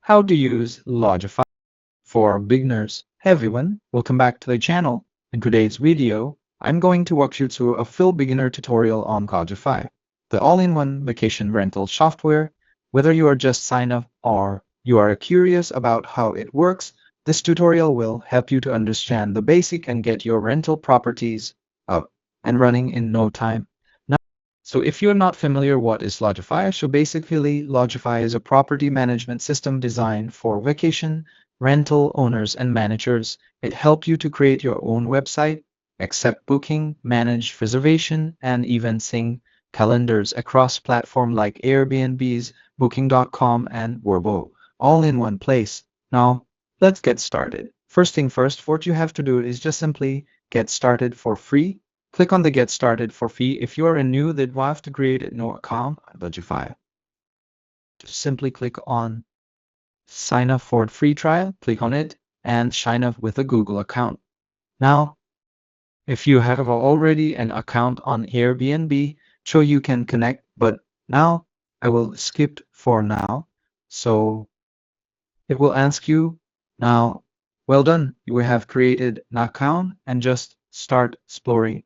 How to use Lodgify for beginners. Hey everyone, welcome back to the channel. In today's video, I'm going to walk you through a full beginner tutorial on Lodgify, the all-in-one vacation rental software. Whether you are just sign up or you are curious about how it works, this tutorial will help you to understand the basic and get your rental properties up and running in no time. So if you're not familiar, what is Lodgify? So basically, Lodgify is a property management system designed for vacation rental owners and managers. It helps you to create your own website, accept booking, manage reservation, and even sync calendars across platforms like Airbnb's, Booking.com, and Vrbo, all in one place. Now, let's get started. First thing first, what you have to do is just simply get started for free. Click on the Get Started for Free. If you are new, then you have to create a new account at Lodgify. Just simply click on Sign up for a free trial. Click on it and sign up with a Google account. Now, if you have already an account on Airbnb, so you can connect, but now I will skip for now. So it will ask you now, well done, you have created an account and just start exploring.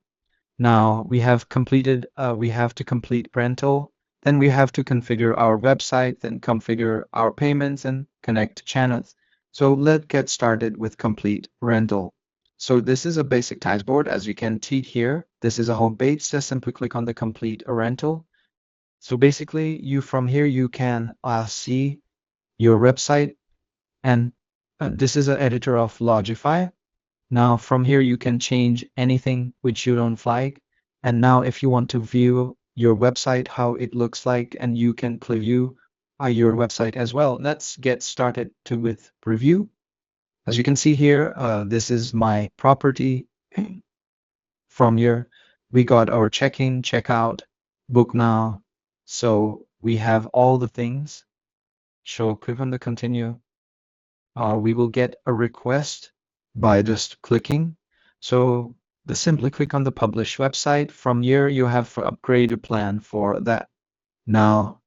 Now we have to complete rental, then we have to configure our website, then configure our payments and connect channels. So let's get started with complete rental. So this is a basic dashboard as you can see here. This is a home page. Just simply click on the complete rental. So basically you from here you can see your website and this is an editor of Lodgify. Now from here you can change anything which you don't like. And now if you want to view your website, how it looks like, and you can preview your website as well. Let's get started with preview. As you can see here, this is my property. From here, we got our check-in, check-out, book now. So we have all the things. So click on the continue. We will get a request by just clicking. So simply click on the publish website. From here, you have to upgrade your plan for that. Now,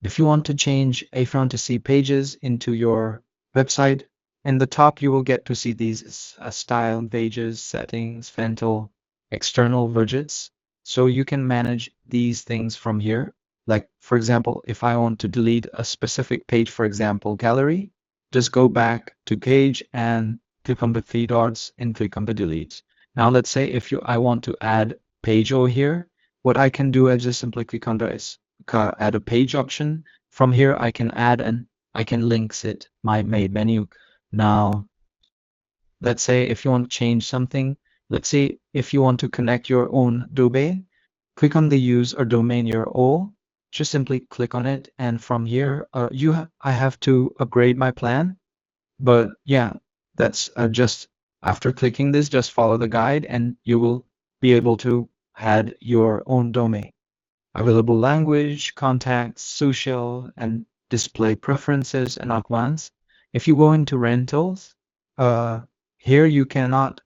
if you want to change a fantasy pages into your website, in the top, you will get to see these style pages, settings, rental, external widgets. So you can manage these things from here. Like, for example, if I want to delete a specific page, for example, gallery, just go back to page and click on the three dots and click on the delete. Now let's say if I want to add page over here, what I can do is just simply click on this add a page option. From here I can add and I can links it my main menu. Now let's say if you want to change something, let's say if you want to connect your own domain, click on the use or domain your own. Just simply click on it, and from here I have to upgrade my plan. But yeah, that's just after clicking this, just follow the guide and you will be able to add your own domain. Available language, contacts, social, and display preferences and advanced. If you go into rentals, here you cannot.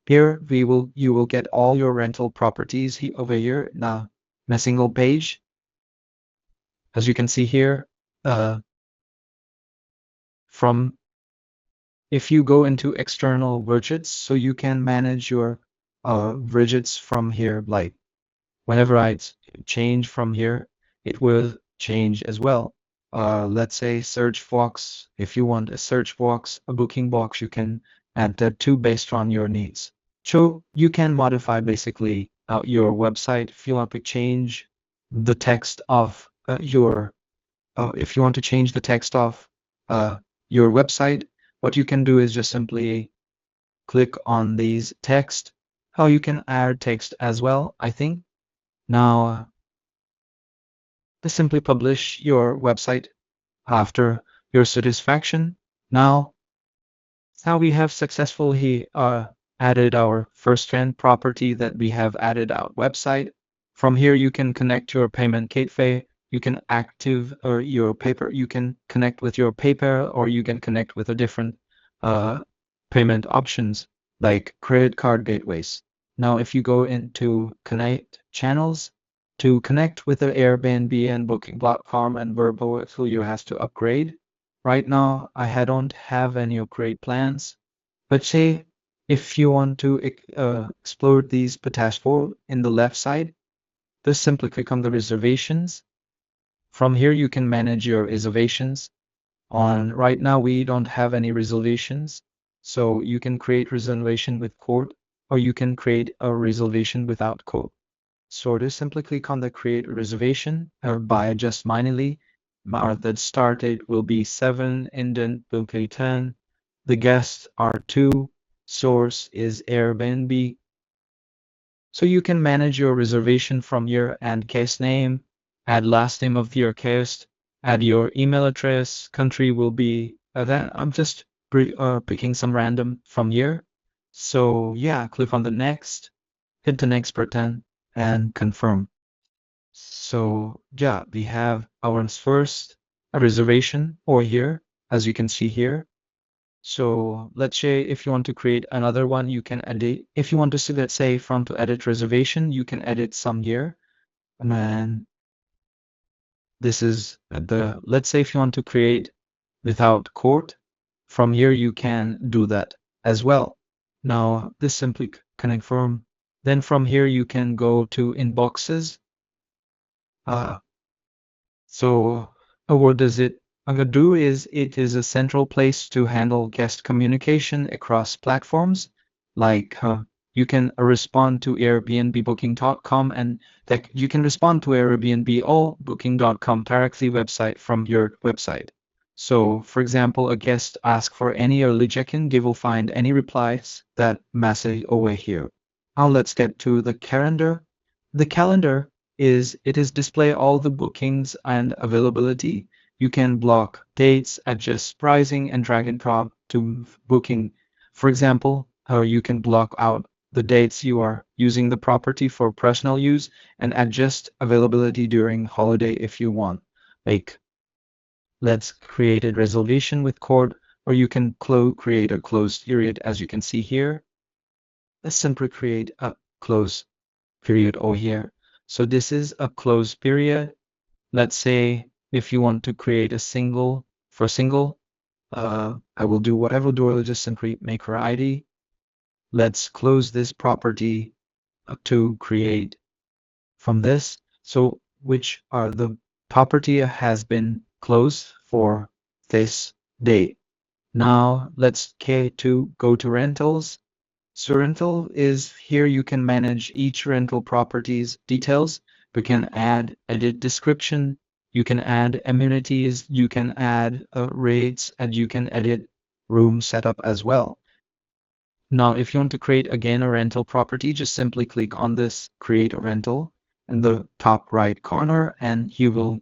Here you will get all your rental properties over here now in a single page. As you can see here, from if you go into external widgets, so you can manage your widgets from here. Like whenever I change from here, it will change as well. Let's say search box. If you want a search box, a booking box, you can add that too based on your needs. So you can modify basically your website if you want to change the text of if you want to change the text of your website, what you can do is just simply click on these text. How you can add text as well, I think. Now, to simply publish your website after your satisfaction. Now we have successfully added our first trend property that we have added our website. From here, you can connect your payment gateway. You can active or your paper. You can connect with your paper, or you can connect with a different payment options like credit card gateways. Now, if you go into connect channels to connect with the Airbnb and Booking.com and Vrbo, so you have to upgrade. Right now, don't have any great plans. But say if you want to explore these potential in the left side, just simply click on the reservations. From here, you can manage your reservations. On right now, we don't have any reservations, so you can create reservation with code, or you can create a reservation without code. So just simply click on the create reservation or buy just manually. The start date will be 7, indent will be 10. The guests are 2. Source is Airbnb. So you can manage your reservation from your and case name, add last name of your guest, add your email address, country will be that I'm just picking some random from here. So yeah, click on the next, hit the next button and confirm. So yeah, we have our first reservation over here, as you can see here. So let's say if you want to create another one, you can edit. If you want to see, let's say from to edit reservation, you can edit some here. And then this is let's say if you want to create without quote, from here you can do that as well. Now this simply confirm. Then from here you can go to inboxes. Uh, So, what does it do is it is a central place to handle guest communication across platforms. Like you can respond to Airbnb Booking.com and that you can respond to Airbnb or Booking.com directly website from your website. So, for example, a guest asks for any early check-in, they will find any replies that message over here. Now let's get to the calendar. The calendar is it is display all the bookings and availability. You can block dates, adjust pricing, and drag and drop to booking. For example, you can block out the dates you are using the property for personal use and adjust availability during holiday if you want. Like, let's create a resolution with code, or you can create a closed period as you can see here. Let's simply create a close period over here. So this is a close period. Let's say if you want to create a single for single, I will do whatever do. I'll just simply make her ID. Let's close this property to create from this. So which are the property has been closed for this date. Now let's go to rentals. So rental is here you can manage each rental properties details. You can add edit description. You can add amenities. You can add rates and you can edit room setup as well. Now, if you want to create again a rental property, just simply click on this create a rental in the top right corner and you will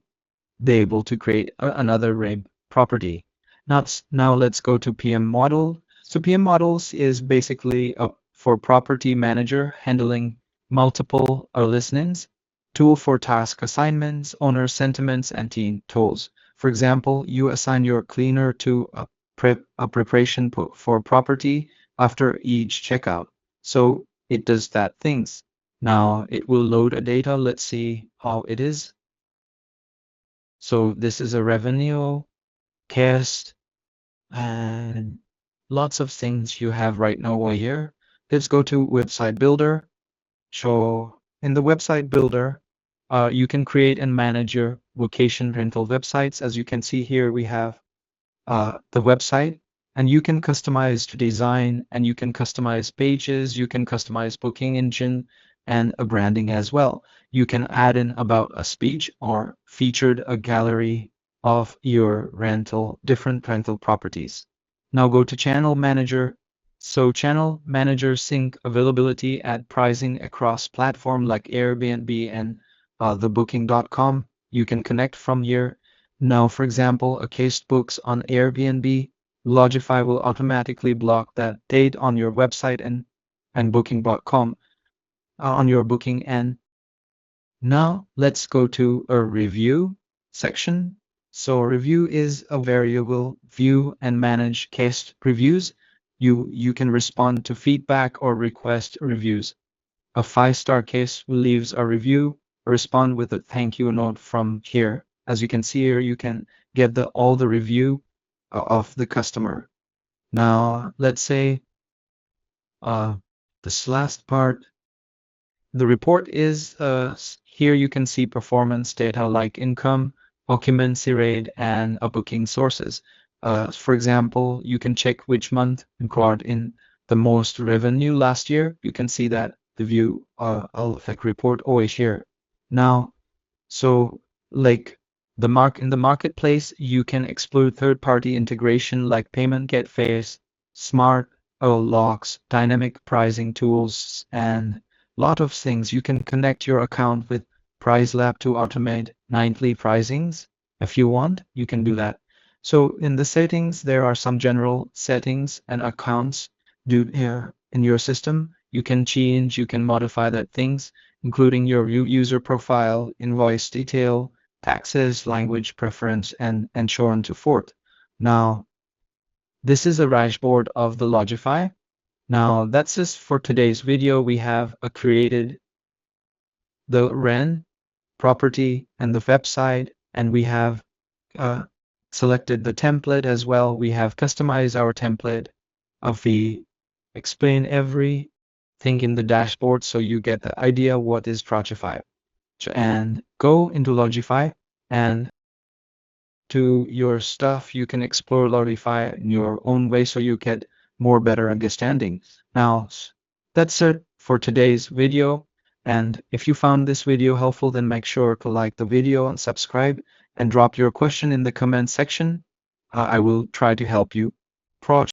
be able to create another RAB property. Now let's go to PM model. So PM models is basically for property manager handling multiple listenings, tool for task assignments, owner sentiments, and team tools. For example, you assign your cleaner to a preparation for property after each checkout. So it does that things. Now it will load a data. Let's see how it is. So this is a revenue cast and lots of things you have right now over here. Let's go to website builder. So in the website builder, you can create and manage your vacation rental websites. As you can see here, we have the website and you can customize to design and you can customize pages, you can customize booking engine and a branding as well. You can add in about a speech or featured a gallery of your different rental properties. Now go to channel manager. So channel manager sync availability at pricing across platform like Airbnb and the booking.com. You can connect from here. Now, for example, a case books on Airbnb, Lodgify will automatically block that date on your website and booking.com on your booking end. Now let's go to a review section. So review is a variable view and manage case reviews. You can respond to feedback or request reviews. A 5-star case leaves a review, respond with a thank you note from here. As you can see here, you can get all the review of the customer. Now, let's say uh, this last part, the report is here you can see performance data like income, occupancy rate, and booking sources. For example, you can check which month brought in the most revenue last year. You can see that the view like report always here. Now, so like in the marketplace, you can explore third-party integration like payment gateways, smart locks, dynamic pricing tools, and lot of things. You can connect your account with PriceLab to automate nightly pricings. If you want, you can do that. So in the settings, there are some general settings and accounts do here in your system. You can change, you can modify that things including your user profile, invoice detail, taxes, language preference, and so on and so forth. Now, this is a dashboard of the Lodgify. Now, that's it for today's video. We have created the REN property and the website, and we have uh, selected the template as well. We have customized our template. We explain everything in the dashboard so you get the idea what is Lodgify. And go into Lodgify and to your stuff, you can explore Lodgify in your own way so you get more better understanding. Now, that's it for today's video. And if you found this video helpful, then make sure to like the video and subscribe and drop your question in the comment section. I will try to help you.